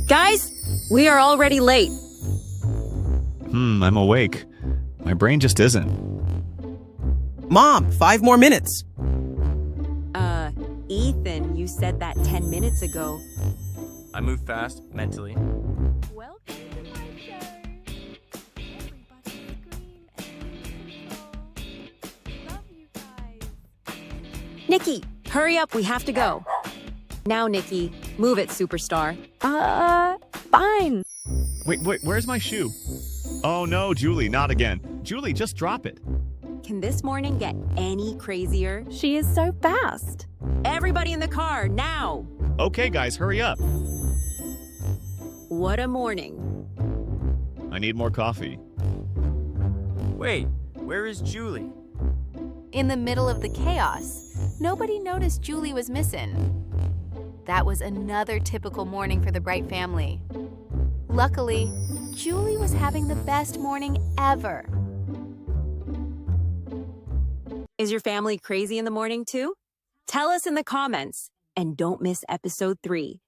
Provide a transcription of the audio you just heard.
Guys, we are already late. I'm awake. My brain just isn't. Mom, 5 more minutes. Ethan, you said that 10 minutes ago. I move fast, mentally. Welcome to my show. Everybody scream and lose control. Love you guys. Nikki, hurry up, we have to go. Now, Nikki, move it, superstar. Fine. Wait, where's my shoe? Oh no, Julie, not again. Julie, just drop it. Can this morning get any crazier? She is so fast. Everybody in the car, now! Okay, guys, hurry up. What a morning. I need more coffee. Wait, where is Julie? In the middle of the chaos, nobody noticed Julie was missing. That was another typical morning for the Bright family. Luckily, Julie was having the best morning ever. Is your family crazy in the morning too? Tell us in the comments. And don't miss episode 3.